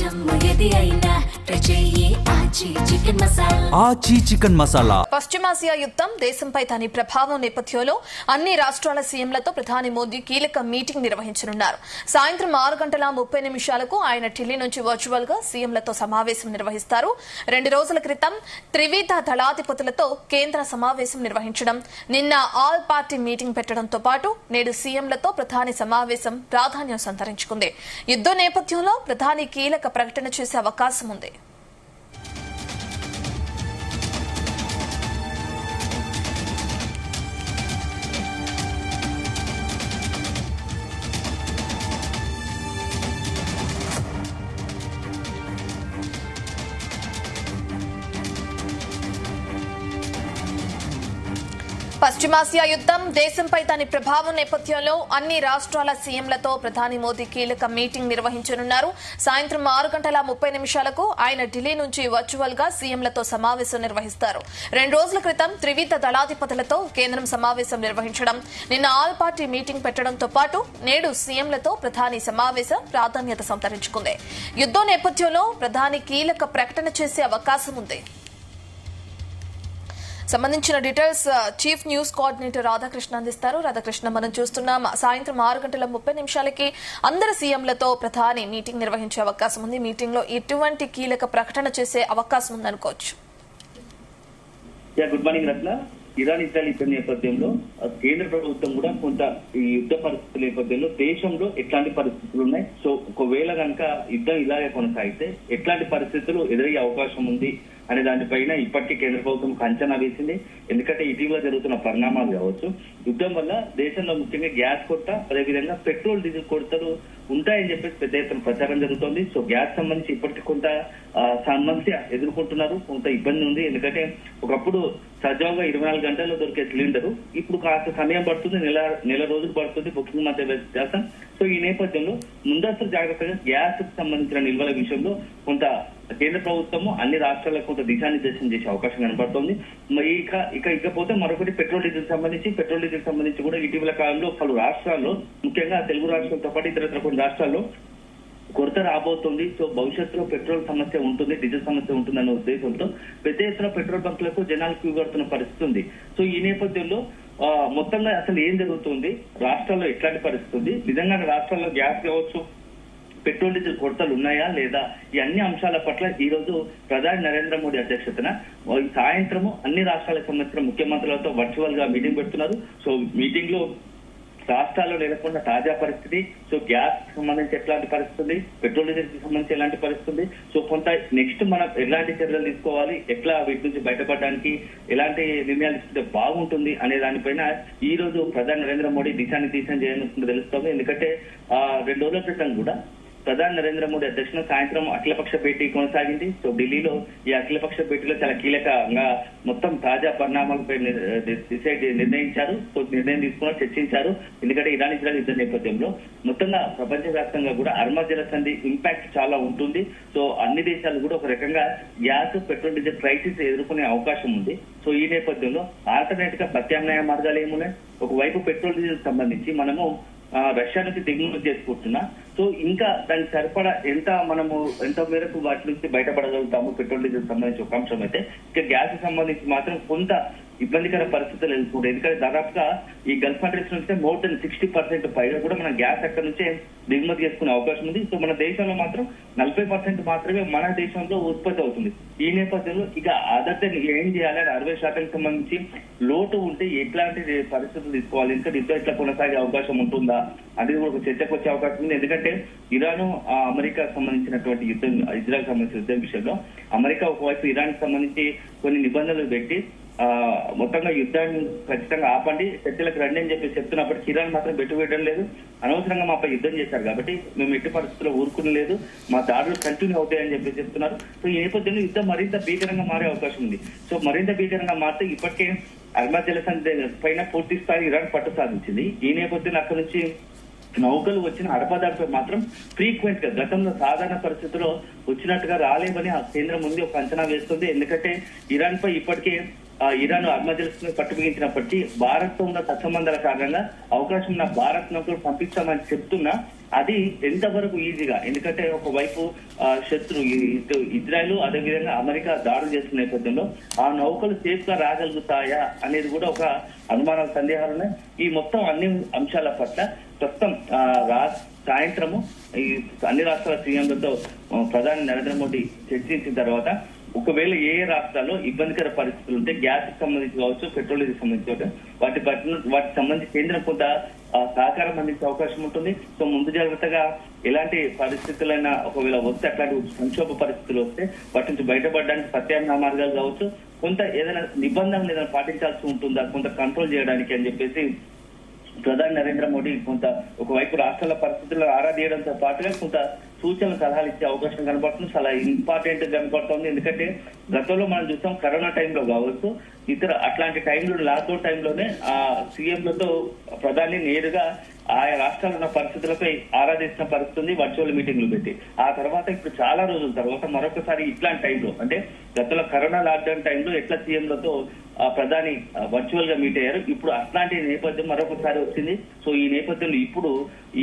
ఆచి చికెన్ మసాలా. పశ్చిమాసియా యుద్ధం, దేశంపై దాని ప్రభావం నేపథ్యంలో అన్ని రాష్ట్రాల సీఎంలతో ప్రధాని మోదీ కీలక మీటింగ్ నిర్వహించనున్నారు. సాయంత్రం 6:30 ఆయన ఢిల్లీ నుంచి వర్చువల్ గా సీఎంలతో సమావేశం నిర్వహిస్తారు. 2 రోజుల క్రితం త్రివిధ దళాధిపతులతో కేంద్ర సమావేశం నిర్వహించడం, నిన్న ఆల్ పార్టీ మీటింగ్ పెట్టడంతో పాటు నేడు సీఎంలతో ప్రధాని సమావేశం ప్రాధాన్యం సంతరించుకుంది. యుద్ధం నేపథ్యంలో ప్రధాని కీలక ప్రకటన చేసే అవకాశం ఉంది. పశ్చిమాసియా యుద్ధం, దేశంపై దాని ప్రభావం నేపథ్యంలో అన్ని రాష్ట్రాల సీఎంలతో ప్రధాని మోదీ కీలక మీటింగ్ నిర్వహించనున్నారు. సాయంత్రం 6:30 ఆయన ఢిల్లీ నుంచి వర్చువల్ గా సీఎంలతో సమావేశం నిర్వహిస్తారు. 2 రోజుల క్రితం త్రివిధ దళాధిపతులతో కేంద్రం సమావేశం నిర్వహించడం, నిన్న ఆల్ పార్టీ మీటింగ్ పెట్టడంతో పాటు నేడు సీఎంలతో ప్రధాని సమావేశం ప్రాధాన్యత సంతరించుకుంది. యుద్ధం నేపథ్యంలో ప్రధాని కీలక ప్రకటన చేసే అవకాశం ఉంది. సంబంధించిన details chief news coordinator Radhakrishna అందిస్తారు. రాధాకృష్ణ, మనం చూస్తున్నాం సాయంత్రం 6:30 అందరు సీఎంలతో ప్రధాని మీటింగ్ నిర్వహించే అవకాశం ఉంది. మీటింగ్ లో ఎటువంటి కీలక ప్రకటన చేసే అవకాశం ఉందనుకోవచ్చు? గుడ్ మార్నింగ్ రత్న. ఇరాన్ ఇజ్రాయల్ యుద్ధ నేపథ్యంలో కేంద్ర ప్రభుత్వం కూడా కొంత ఈ యుద్ధ పరిస్థితుల నేపథ్యంలో దేశంలో ఎట్లాంటి పరిస్థితులు ఉన్నాయి, సో ఒకవేళ కనుక యుద్ధం ఇలాగే కొనసాగితే ఎట్లాంటి పరిస్థితులు ఎదురయ్యే అవకాశం ఉంది అనే దానిపైన ఇప్పటికీ కేంద్ర ప్రభుత్వం అంచనా వేసింది. ఎందుకంటే ఇటీవల జరుగుతున్న పరిణామాలు కావచ్చు, యుద్ధం వల్ల దేశంలో ముఖ్యంగా గ్యాస్ కొరత, అదేవిధంగా పెట్రోల్ డీజిల్ కొరతలు ఉంటాయని చెప్పేసి పెద్ద ఎత్తున ప్రచారం జరుగుతోంది. సో గ్యాస్ సంబంధించి ఇప్పటికీ కొంత సమస్య ఎదుర్కొంటున్నారు, కొంత ఇబ్బంది ఉంది. ఎందుకంటే ఒకప్పుడు సజావుగా 24 గంటల్లో దొరికే సిలిండరు ఇప్పుడు కాస్త సమయం పడుతుంది, నెల రోజులు పడుతుంది బుకింగ్ మధ్య వ్యత్యాసం. సో ఈ నేపథ్యంలో ముందస్తు జాగ్రత్తగా గ్యాస్ కు సంబంధించిన నిల్వల విషయంలో కొంత కేంద్ర ప్రభుత్వము అన్ని రాష్ట్రాలకు కొంత దిశానిర్దేశం చేసే అవకాశం కనబడుతోంది. మరి ఇకపోతే మరొకటి పెట్రోల్ డీజిల్ సంబంధించి కూడా ఇటీవల కాలంలో పలు రాష్ట్రాల్లో, ముఖ్యంగా తెలుగు రాష్ట్రాలతో పాటు ఇతర కొన్ని రాష్ట్రాల్లో కొరత రాబోతుంది. సో భవిష్యత్తులో పెట్రోల్ సమస్య ఉంటుంది, డీజిల్ సమస్య ఉంటుందన్న ఉద్దేశంతో పెద్ద ఎత్తున పెట్రోల్ బంకులకు జనాలు క్యూ కడుతున్న పరిస్థితి ఉంది. సో ఈ నేపథ్యంలో మొత్తంగా అసలు ఏం జరుగుతుంది, రాష్ట్రాల్లో ఎట్లాంటి పరిస్థితి ఉంది, నిజంగా రాష్ట్రాల్లో గ్యాస్ కావచ్చు, పెట్రోల్ డీజిల్ కొరతలు ఉన్నాయా లేదా, ఈ అన్ని అంశాల పట్ల ఈ రోజు ప్రధాని నరేంద్ర మోదీ అధ్యక్షతన సాయంత్రము అన్ని రాష్ట్రాలకు సంబంధించిన ముఖ్యమంత్రులతో వర్చువల్ గా మీటింగ్ పెడుతున్నారు. సో మీటింగ్ లో రాష్ట్రాల్లో నెలకొన్న తాజా పరిస్థితి, సో గ్యాస్ సంబంధించి ఎట్లాంటి పరిస్థితి, పెట్రోల్ డీజిల్ కి సంబంధించి ఎలాంటి పరిస్థితి, సో కొంత నెక్స్ట్ మనం ఎలాంటి చర్యలు తీసుకోవాలి, ఎట్లా వీటి నుంచి బయటపడడానికి ఎలాంటి నిర్ణయాలు తీసుకుంటే బాగుంటుంది అనే దానిపైన ఈ రోజు ప్రధాని నరేంద్ర మోడీ దిశానిర్దేశం చేయనుందో తెలుస్తోంది. ఎందుకంటే 2 రోజుల క్రితం కూడా ప్రధాని నరేంద్ర మోదీ అధ్యక్షతన సాయంత్రం అఖిలపక్ష భేటీ కొనసాగింది. సో ఢిల్లీలో ఈ అఖిలపక్ష భేటీలో చాలా కీలకంగా మొత్తం తాజా పరిణామాలపై నిర్ణయించారు. సో నిర్ణయం తీసుకున్నారు, చర్చించారు. ఎందుకంటే ఇరాన్ ఇజ్రాయల్ యుద్ధ నేపథ్యంలో మొత్తంగా ప్రపంచవ్యాప్తంగా కూడా అర్మజల సంధి ఇంపాక్ట్ చాలా ఉంటుంది. సో అన్ని దేశాలు కూడా ఒక రకంగా గ్యాస్, పెట్రోల్ డీజిల్ క్రైసిస్ ఎదుర్కొనే అవకాశం ఉంది. సో ఈ నేపథ్యంలో ఆల్టర్నేట్ గా ప్రత్యామ్నాయ మార్గాలు ఏమున్నాయి, ఒకవైపు పెట్రోల్ డీజిల్ సంబంధించి మనము రష్యా నుంచి దిగుమతి చేసుకుంటున్నా, సో ఇంకా దానికి సరిపడా ఎంత మేరకు వాటి నుంచి బయటపడగలుగుతాము పెట్రోల్ డీజిల్ సంబంధించి ఒక అంశం అయితే, ఇక గ్యాస్ సంబంధించి మాత్రం కొంత ఇబ్బందికర పరిస్థితులు ఎదుర్కొంటాయి. ఎందుకంటే దాదాపుగా ఈ గల్ఫ్ కంట్రీస్ నుంచి మోర్ దెన్ 60% పైగా కూడా మన గ్యాస్ అక్కడ నుంచే దిగుమతి చేసుకునే అవకాశం ఉంది. సో మన దేశంలో మాత్రం 40% మాత్రమే మన దేశంలో ఉత్పత్తి అవుతుంది. ఈ నేపథ్యంలో ఇక అదర్ ఏం చేయాలని 60% సంబంధించి లోటు ఉంటే ఎట్లాంటి పరిస్థితులు తీసుకోవాలి, ఇంకా యుద్ధం ఇట్లా కొనసాగే అవకాశం ఉంటుందా అనేది కూడా ఒక చర్చకు వచ్చే అవకాశం ఉంది. ఎందుకంటే ఇరాన్ అమెరికా సంబంధించినటువంటి యుద్ధం, ఇజ్రాయల్ సంబంధించిన యుద్ధం విషయంలో అమెరికా ఒకవైపు ఇరాన్ సంబంధించి కొన్ని నిబంధనలు పెట్టి మొత్తంగా యుద్ధాన్ని ఖచ్చితంగా ఆపండి, చర్చలకు రండి అని చెప్పి చెప్తున్నప్పటికీ ఇరాన్ మాత్రం పెట్టడం లేదు. అనవసరంగా మాపై యుద్ధం చేశారు కాబట్టి మేము ఎట్టి పరిస్థితుల్లో ఊరుకుని లేదు, మా దాడులు కంటిన్యూ అవుతాయని చెప్పి చెప్తున్నారు. సో ఈ నేపథ్యంలో యుద్ధం మరింత భీకరంగా మారే అవకాశం ఉంది. సో మరింత భీకరంగా మారితే ఇప్పటికే అర్మజల సంధి పైన పూర్తి స్థాయి ఇరాన్ పట్టు సాధించింది. ఈ నేపథ్యంలో అక్కడి నుంచి నౌకలు వచ్చిన అడపదడప మాత్రం ఫ్రీక్వెంట్ గా గతంలో సాధారణ పరిస్థితుల్లో వచ్చినట్టుగా రాలేవని ఆ కేంద్రం ముందు ఒక అంచనా వేస్తుంది. ఎందుకంటే ఇరాన్ పై ఇప్పటికే ఇరాన్ ఆత్మహత్యలను పట్టుబిగించినప్పటికీ భారత్ తో ఉన్న సత్సంబంధాల కారణంగా అవకాశం ఉన్న భారత్ నౌకలు పంపించామని చెప్తున్నా అది ఎంతవరకు ఈజీగా, ఎందుకంటే ఒకవైపు శత్రు ఇజ్రాయెల్ అదేవిధంగా అమెరికా దాడులు చేస్తున్న నేపథ్యంలో ఆ నౌకలు సేఫ్ గా రాగలుగుతాయా అనేది కూడా ఒక అనుమానాల సందేహాలు ఉన్నాయి. ఈ మొత్తం అన్ని అంశాల పట్ల ప్రస్తుతం సాయంత్రము ఈ అన్ని రాష్ట్రాల సీఎంలతో ప్రధాని నరేంద్ర మోడీ చర్చించిన తర్వాత ఒకవేళ ఏ రాష్ట్రాల్లో ఇబ్బందికర పరిస్థితులు ఉంటే గ్యాస్ కి సంబంధించి కావచ్చు, పెట్రోల్ కి సంబంధించి వాటికి సంబంధించి కేంద్రం కొంత సహకారం అందించే అవకాశం ఉంటుంది. సో ముందు జాగ్రత్తగా ఎలాంటి పరిస్థితులైనా ఒకవేళ వస్తే, అట్లాంటి సంక్షోభ పరిస్థితులు వస్తే వాటి నుంచి బయటపడడానికి ప్రత్యామ్నాయ మార్గాలు కావచ్చు, కొంత ఏదైనా నిబంధనలు ఏదైనా పాటించాల్సి ఉంటుందా కొంత కంట్రోల్ చేయడానికి అని చెప్పేసి ప్రధాని నరేంద్ర మోడీ కొంత ఒకవైపు రాష్ట్రాల పరిస్థితుల్లో ఆరా తీయడంతో పాటుగా కొంత సూచనలు సలహాలు ఇచ్చే అవకాశం కనబడుతుంది. చాలా ఇంపార్టెంట్ కనబడుతుంది. ఎందుకంటే గతంలో మనం చూస్తాం కరోనా టైంలో కావచ్చు, ఇతర అట్లాంటి టైంలో లాక్డౌన్ టైంలోనే ఆ సీఎంలతో ప్రధాని నేరుగా ఆయా రాష్ట్రాల్లో ఉన్న పరిస్థితులపై ఆరాధించిన పరిస్థితి వర్చువల్ మీటింగ్లు పెట్టి. ఆ తర్వాత ఇప్పుడు చాలా రోజుల తర్వాత మరొకసారి ఇట్లాంటి టైంలో అంటే గతంలో కరోనా లాక్డౌన్ టైంలో ఎట్లా సీఎంలతో ప్రధాని వర్చువల్ గా మీట్ అయ్యారు. ఇప్పుడు అట్లాంటి నేపథ్యం మరొకసారి వచ్చింది. సో ఈ నేపథ్యంలో ఇప్పుడు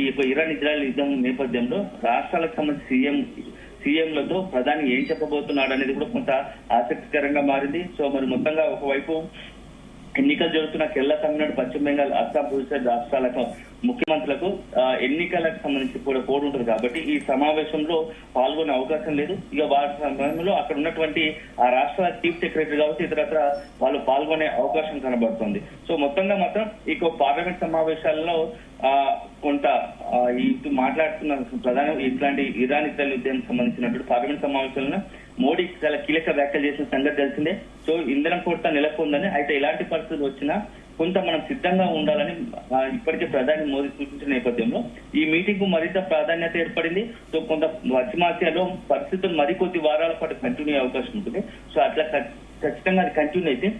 ఈ ఇరాన్ ఇజ్రాయెల్ యుద్ధం నేపథ్యంలో రాష్ట్రాలకు సంబంధించి సీఎంలతో ప్రధాని ఏం చెప్పబోతున్నాడు అనేది కూడా కొంత ఆసక్తికరంగా మారింది. సో మరి మొత్తంగా ఒకవైపు ఎన్నికలు జరుగుతున్న కేరళ, తమిళనాడు, పశ్చిమ బెంగాల్, అస్సాం, గుజరాత్ రాష్ట్రాలకు ముఖ్యమంత్రులకు ఎన్నికలకు సంబంధించి కూడా కోడ్ ఉంటుంది కాబట్టి ఈ సమావేశంలో పాల్గొనే అవకాశం లేదు. ఇక వారి సమయంలో అక్కడ ఉన్నటువంటి ఆ రాష్ట్రాల చీఫ్ సెక్రటరీ కావచ్చు ఇతరత్ర వాళ్ళు పాల్గొనే అవకాశం కనబడుతుంది. సో మొత్తంగా మాత్రం ఇక పార్లమెంట్ సమావేశాల్లో కొంత ఇటు మాట్లాడుతున్న ప్రధాని ఇట్లాంటి ఇరాన్ ఇజ్రాయెల్ యుద్ధానికి సంబంధించినటువంటి పార్లమెంట్ సమావేశాలను మోడీ చాలా కీలక వ్యాఖ్యలు చేసిన సంగతి తెలిసిందే. సో ఇంధనం కొరత నెలకొందని, అయితే ఎలాంటి పరిస్థితులు వచ్చినా కొంత మనం సిద్ధంగా ఉండాలని ఇప్పటికే ప్రధాని మోదీ సూచించిన నేపథ్యంలో ఈ మీటింగ్ కు మరింత ప్రాధాన్యత ఏర్పడింది. సో కొంత పశ్చిమాసియాలో పరిస్థితులు మరికొద్ది వారాల పాటు కంటిన్యూ అయ్యే అవకాశం ఉంటుంది. సో అట్లా ఖచ్చితంగా అది కంటిన్యూ అయితే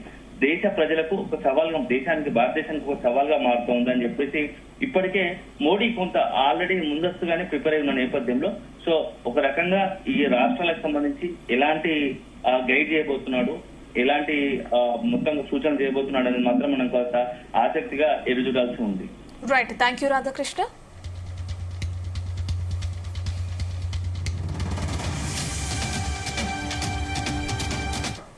దేశ ప్రజలకు ఒక సవాల్గా, దేశానికి భారతదేశానికి ఒక సవాల్గా మారుతోందని చెప్పేసి ఇప్పటికే మోడీ కొంత ఆల్రెడీ ముందస్తుగానే ప్రిపేర్ అయి ఉన్న నేపథ్యంలో సో ఒక రకంగా ఈ రాష్ట్రాలకు సంబంధించి ఎలాంటి గైడ్ చేయబోతున్నాడు, ఎలాంటి మొత్తంగా సూచనలు చేయబోతున్నాడు అనేది మాత్రం మనం కొంత ఆసక్తిగా ఎదురుచూడాల్సి ఉంది. Right, thank you Radhakrishna.